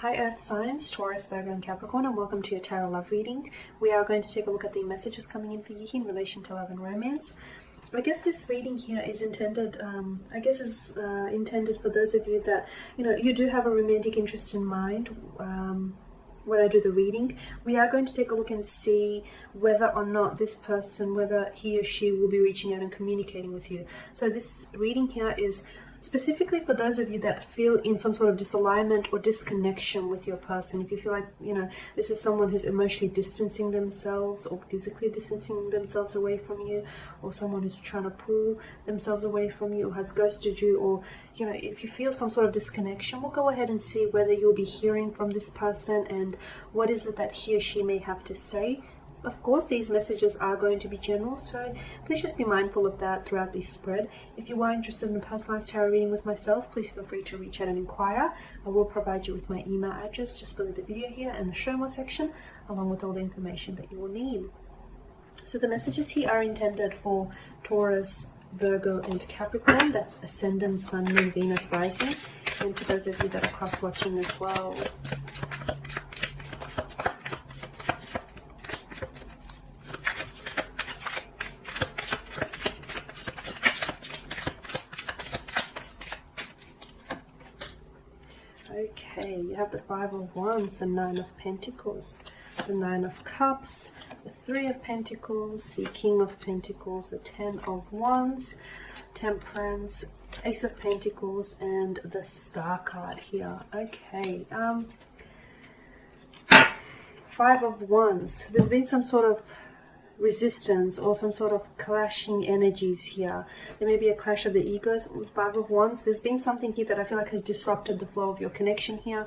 Hi Earth signs, Taurus, Virgo and Capricorn, and welcome to your tarot love reading. We are going to take a look at the messages coming in for you in relation to love and romance. I guess this reading here is intended, intended for those of you that, you do have a romantic interest in mind. When I do the reading, we are going to take a look and see whether or not this person, whether he or she will be reaching out and communicating with you. So this reading here is specifically for those of you that feel in some sort of disalignment or disconnection with your person. If you feel like, this is someone who's emotionally distancing themselves or physically distancing themselves away from you, or someone who's trying to pull themselves away from you or has ghosted you, or, if you feel some sort of disconnection, we'll go ahead and see whether you'll be hearing from this person and what is it that he or she may have to say. Of course, these messages are going to be general, so please just be mindful of that throughout this spread. If you are interested in a personalized tarot reading with myself, please feel free to reach out and inquire. I will provide you with my email address just below the video here in the show more section, along with all the information that you will need. So the messages here are intended for Taurus, Virgo and Capricorn. That's Ascendant, Sun, Moon, Venus, Rising, and to those of you that are cross-watching as well. Okay, you have the Five of Wands, the Nine of Pentacles, the Nine of Cups, the Three of Pentacles, the King of Pentacles, the Ten of Wands, Temperance, Ace of Pentacles, and the Star card here. Okay, Five of Wands. There's been some sort of resistance or some sort of clashing energies here. There may be a clash of the egos with Five of Wands. There's been something here that I feel like has disrupted the flow of your connection here.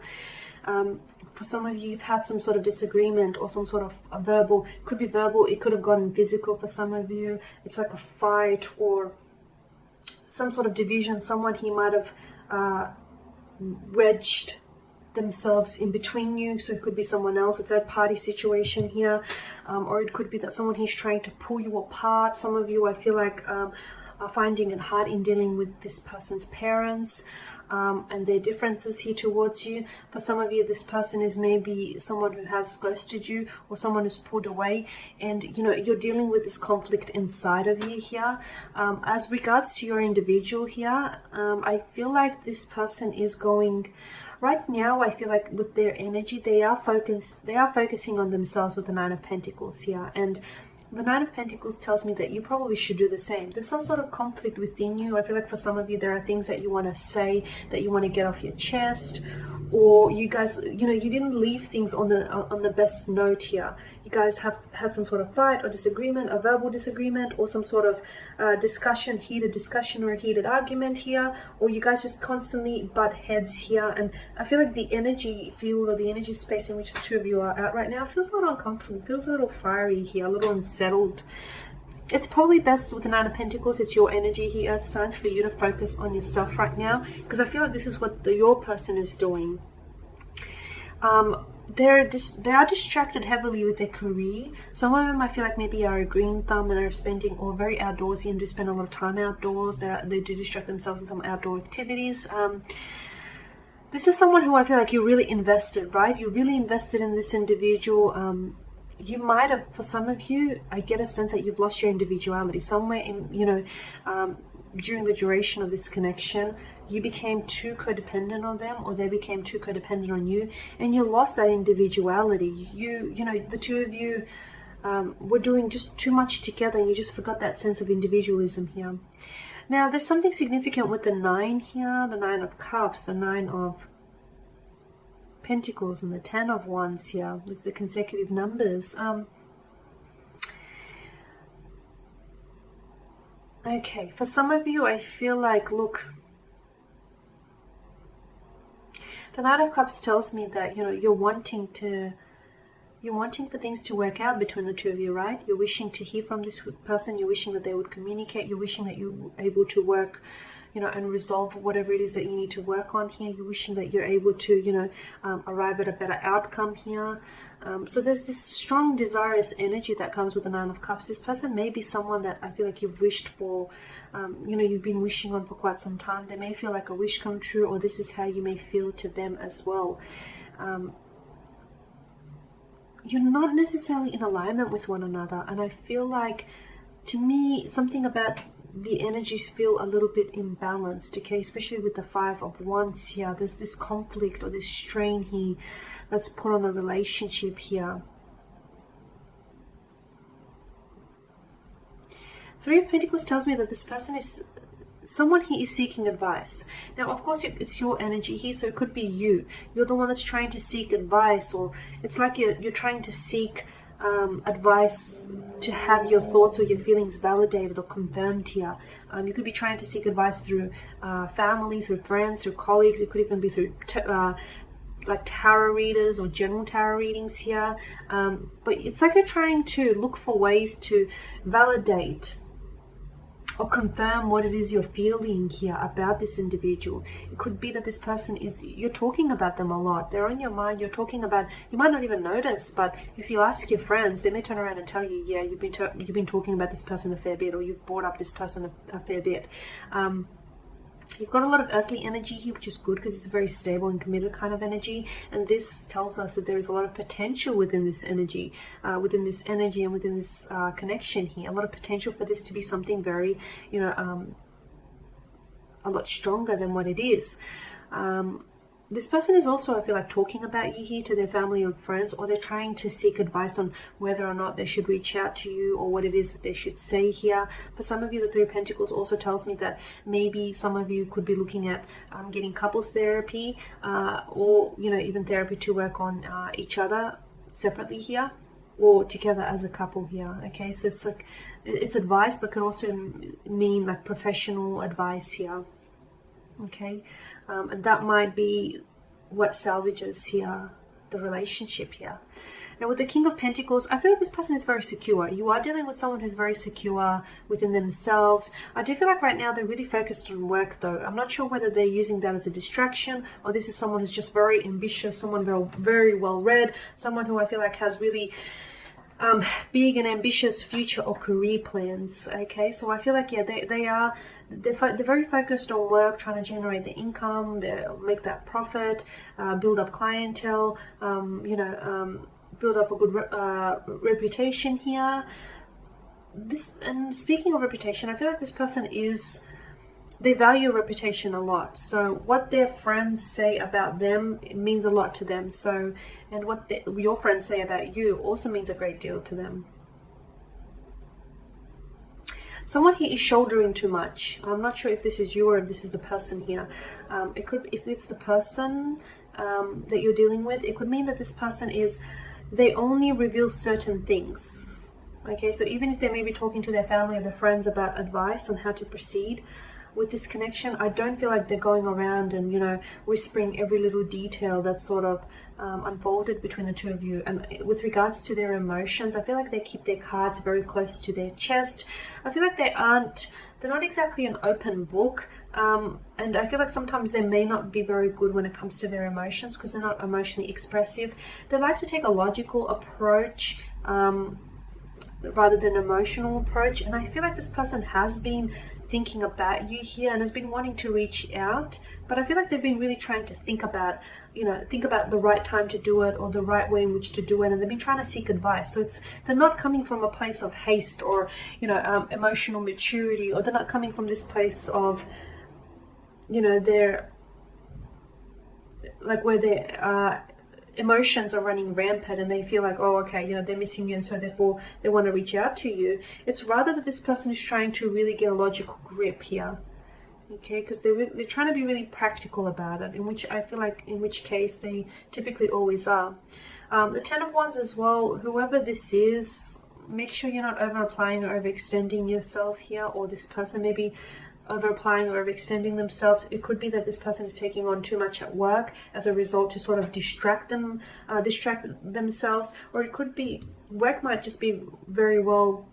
For some of you, you've had some sort of disagreement or some sort of a verbal, could be verbal, it could have gotten physical for some of you. It's like a fight or some sort of division. Someone he might have wedged themselves in between you, so it could be someone else, a third party situation here, or it could be that someone he's trying to pull you apart. Some of you, I feel like, are finding it hard in dealing with this person's parents and their differences here towards you. For some of you, this person is maybe someone who has ghosted you or someone who's pulled away, and you're dealing with this conflict inside of you here. As regards to your individual here, I feel like this person is going right now. I feel like with their energy, they are focusing on themselves with the Nine of Pentacles here, and the Nine of Pentacles tells me that you probably should do the same. There's some sort of conflict within you. I feel like for some of you, there are things that you want to say, that you want to get off your chest, or you guys, you didn't leave things on the best note here. You guys have had some sort of fight or disagreement, a verbal disagreement, or some sort of heated discussion or a heated argument here, or you guys just constantly butt heads here. And I feel like the energy field or the energy space in which the two of you are at right now feels a little uncomfortable, feels a little fiery here, a little unsettled. It's probably best with the Nine of Pentacles, it's your energy here, Earth signs, for you to focus on yourself right now, because I feel like this is what your person is doing. They are distracted heavily with their career. Some of them, I feel like, maybe are a green thumb and are spending, or very outdoorsy and do spend a lot of time outdoors. They do distract themselves with some outdoor activities. This is someone who I feel like you really invested, right? You really invested in this individual. You might have, for some of you, I get a sense that you've lost your individuality somewhere in, during the duration of this connection. You became too codependent on them, or they became too codependent on you, and you lost that individuality. The two of you were doing just too much together, and you just forgot that sense of individualism here. Now, there's something significant with the Nine here, the Nine of Cups, the Nine of Pentacles, and the Ten of Wands here with the consecutive numbers. Okay, for some of you, I feel like, look, the Knight of Cups tells me that, you're wanting for things to work out between the two of you, right? You're wishing to hear from this person. You're wishing that they would communicate. You're wishing that you're able to work, and resolve whatever it is that you need to work on here. You're wishing that you're able to, arrive at a better outcome here. So there's this strong, desirous energy that comes with the Nine of Cups. This person may be someone that I feel like you've wished for, you've been wishing on for quite some time. They may feel like a wish come true, or this is how you may feel to them as well. you're not necessarily in alignment with one another. And I feel like, to me, something about the energies feel a little bit imbalanced, okay, especially with the Five of Wands here. There's this conflict or this strain here that's put on the relationship here. Three of Pentacles tells me that this person is someone here is seeking advice. Now, of course, it's your energy here, so it could be you. You're the one that's trying to seek advice, or it's like you're trying to seek advice to have your thoughts or your feelings validated or confirmed here. You could be trying to seek advice through family, through friends, through colleagues. It could even be through like tarot readers or general tarot readings here. But it's like you're trying to look for ways to validate or confirm what it is you're feeling here about this individual. It could be that this person you're talking about them a lot. They're on your mind. You're talking about, you might not even notice, but if you ask your friends, they may turn around and tell you, yeah, you've been talking about this person a fair bit, or you've brought up this person a fair bit. You've got a lot of earthly energy here, which is good because it's a very stable and committed kind of energy. And this tells us that there is a lot of potential within this energy, and within this connection here. A lot of potential for this to be something very, a lot stronger than what it is. This person is also, I feel like, talking about you here to their family or friends, or they're trying to seek advice on whether or not they should reach out to you, or what it is that they should say here. For some of you, the Three of Pentacles also tells me that maybe some of you could be looking at getting couples therapy, or even therapy to work on each other separately here, or together as a couple here. Okay, so it's like it's advice, but can also mean like professional advice here. Okay, and that might be what salvages here the relationship here. Now, with the King of Pentacles, I feel like this person is very secure. You are dealing with someone who's very secure within themselves. I do feel like right now they're really focused on work, though. I'm not sure whether they're using that as a distraction, or this is someone who's just very ambitious, someone very, very well read, someone who I feel like has really big and ambitious future or career plans. Okay, so I feel like, yeah, they're very focused on work, trying to generate the income, make that profit, build up clientele, build up a good reputation here. And speaking of reputation, I feel like this person they value reputation a lot. So what their friends say about them, it means a lot to them. So, and what your friends say about you also means a great deal to them. Someone here is shouldering too much. I'm not sure if this is you or if this is the person here. It could, if it's the person that you're dealing with, it could mean that this person they only reveal certain things. Okay, so even if they may be talking to their family or their friends about advice on how to proceed with this connection, I don't feel like they're going around and, whispering every little detail that's sort of unfolded between the two of you. And with regards to their emotions, I feel like they keep their cards very close to their chest. I feel like they're not exactly an open book. And I feel like sometimes they may not be very good when it comes to their emotions because they're not emotionally expressive. They like to take a logical approach rather than an emotional approach. And I feel like this person has been thinking about you here and has been wanting to reach out, but I feel like they've been really trying to think about the right time to do it, or the right way in which to do it, and they've been trying to seek advice. So they're not coming from a place of haste or emotional maturity, or they're not coming from this place of they're like where their emotions are running rampant and they feel like, oh, okay, they're missing you, and so therefore they want to reach out to you. It's rather that this person is trying to really get a logical grip here, okay, because they're trying to be really practical about it, in which case they typically always are. The Ten of Wands as well, whoever this is, make sure you're not over applying or overextending yourself here, or this person may be over applying or overextending themselves. It could be that this person is taking on too much at work as a result to sort of distract themselves, or it could be work might just be very well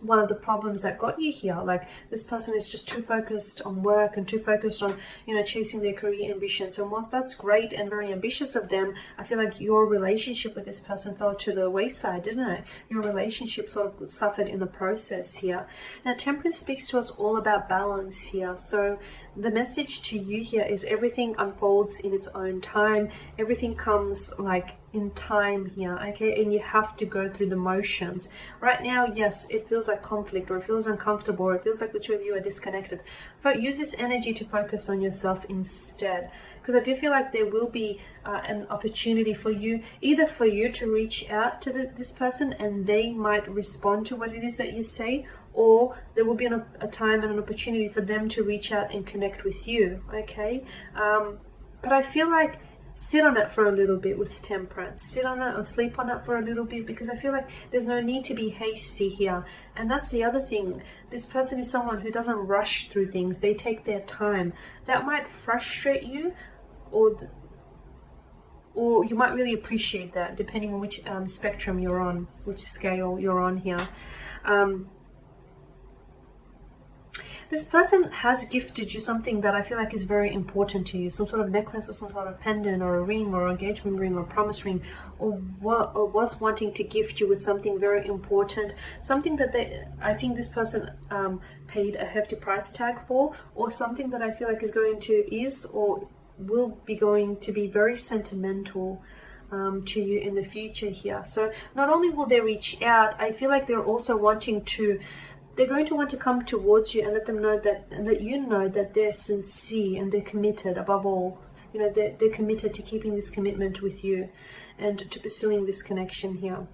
one of the problems that got you here. Like this person is just too focused on work and too focused on chasing their career ambitions. And whilst that's great and very ambitious of them, I feel like your relationship with this person fell to the wayside, didn't it? Your relationship sort of suffered in the process here. Now Temperance speaks to us all about balance here. So the message to you here is everything unfolds in its own time. Everything comes like in time here, okay? And you have to go through the motions. Right now, yes, it feels like conflict, or it feels uncomfortable, or it feels like the two of you are disconnected. But use this energy to focus on yourself instead, because I do feel like there will be an opportunity for you, either for you to reach out to this person and they might respond to what it is that you say, or there will be a time and an opportunity for them to reach out and connect with you, okay? But I feel like sit on it for a little bit with Temperance. Sit on it or sleep on it for a little bit, because I feel like there's no need to be hasty here. And that's the other thing. This person is someone who doesn't rush through things. They take their time. That might frustrate you, or you might really appreciate that, depending on which spectrum you're on, which scale you're on here. This person has gifted you something that I feel like is very important to you. Some sort of necklace, or some sort of pendant, or a ring, or engagement ring, or promise ring, or was wanting to gift you with something very important. Something that I think this person paid a hefty price tag for, or something that I feel like or will be going to be very sentimental to you in the future here. So not only will they reach out, I feel like they're also they're going to want to come towards you and let them know that, and let you know that they're sincere and they're committed. Above all, you know, they're committed to keeping this commitment with you and to pursuing this connection here.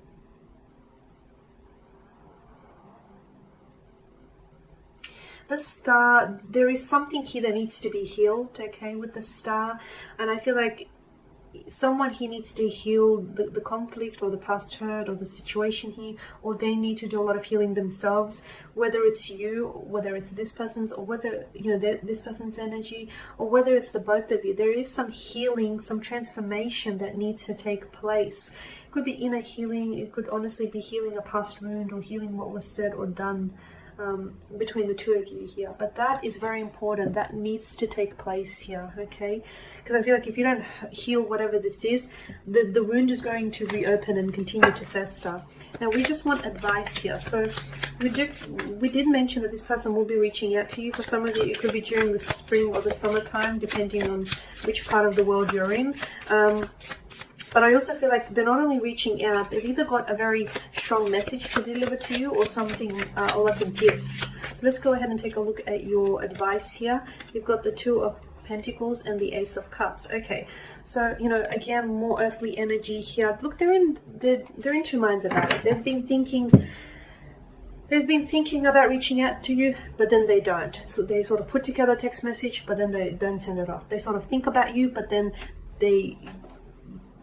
The Star, there is something here that needs to be healed, okay, with the Star. And I feel like someone here needs to heal the conflict, or the past hurt, or the situation here, or they need to do a lot of healing themselves, whether it's you, whether it's this person's, or whether, you know, this person's energy, or whether it's the both of you. There is some healing, some transformation that needs to take place. It could be inner healing. It could honestly be healing a past wound, or healing what was said or done between the two of you here. But that is very important. That needs to take place here, okay? Because I feel like if you don't heal whatever this is, the wound is going to reopen and continue to fester. Now we just want advice here. So we did mention that this person will be reaching out to you. For some of you, it could be during the spring or the summertime, depending on which part of the world you're in. But I also feel like they're not only reaching out, they've either got a very strong message to deliver to you, or something, or like a gift. So let's go ahead and take a look at your advice here. You've got the Two of Pentacles and the Ace of Cups. Okay, so, you know, again, more earthly energy here. Look, they're in two minds about it. They've been thinking about reaching out to you, but then they don't. So they sort of put together a text message, but then they don't send it off. They sort of think about you, but then they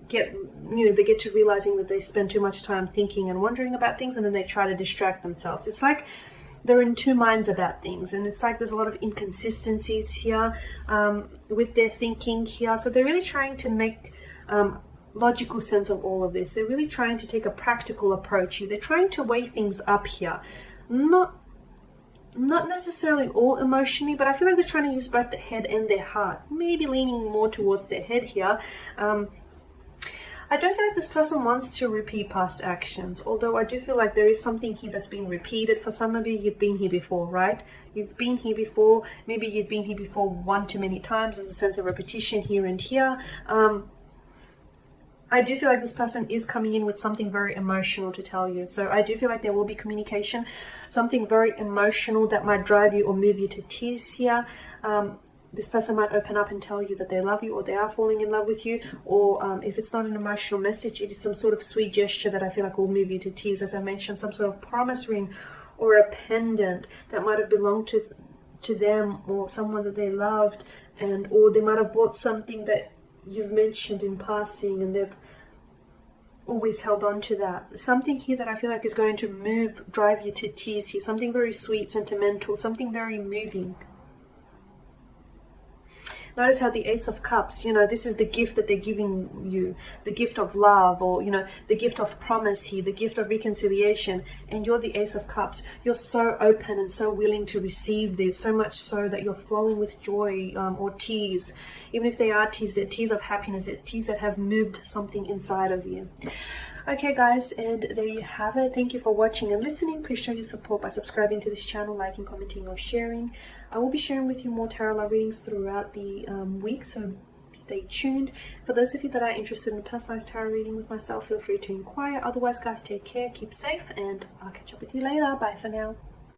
get to realizing that they spend too much time thinking and wondering about things, and then they try to distract themselves. It's like they're in two minds about things, and it's like there's a lot of inconsistencies here with their thinking here. So they're really trying to make logical sense of all of this. They're really trying to take a practical approach here. They're trying to weigh things up here, not necessarily all emotionally, but I feel like they're trying to use both the head and their heart, maybe leaning more towards their head here. I don't feel like this person wants to repeat past actions, although I do feel like there is something here that's being repeated. For some of you, you've been here before, right? You've been here before. Maybe you've been here before one too many times. There's a sense of repetition here and here. I do feel like this person is coming in with something very emotional to tell you. So I do feel like there will be communication, something very emotional that might drive you or move you to tears here. This person might open up and tell you that they love you, or they are falling in love with you, or if it's not an emotional message, it is some sort of sweet gesture that I feel like will move you to tears. As I mentioned, some sort of promise ring or a pendant that might have belonged to them or someone that they loved, or they might have bought something that you've mentioned in passing and they've always held on to that. Something here that I feel like is going to drive you to tears here. Something very sweet, sentimental, something very moving. Notice how the Ace of Cups, you know, this is the gift that they're giving you, the gift of love, or, you know, the gift of promise here, the gift of reconciliation. And you're the Ace of Cups. You're so open and so willing to receive this, so much so that you're flowing with joy or tears. Even if they are tears, they're tears of happiness, they're tears that have moved something inside of you. Okay guys, and there you have it. Thank you for watching and listening. Please show your support by subscribing to this channel, liking, commenting or sharing. I will be sharing with you more tarot love readings throughout the week, so stay tuned. For those of you that are interested in a personalized tarot reading with myself, feel free to inquire. Otherwise, guys, take care, keep safe, and I'll catch up with you later. Bye for now.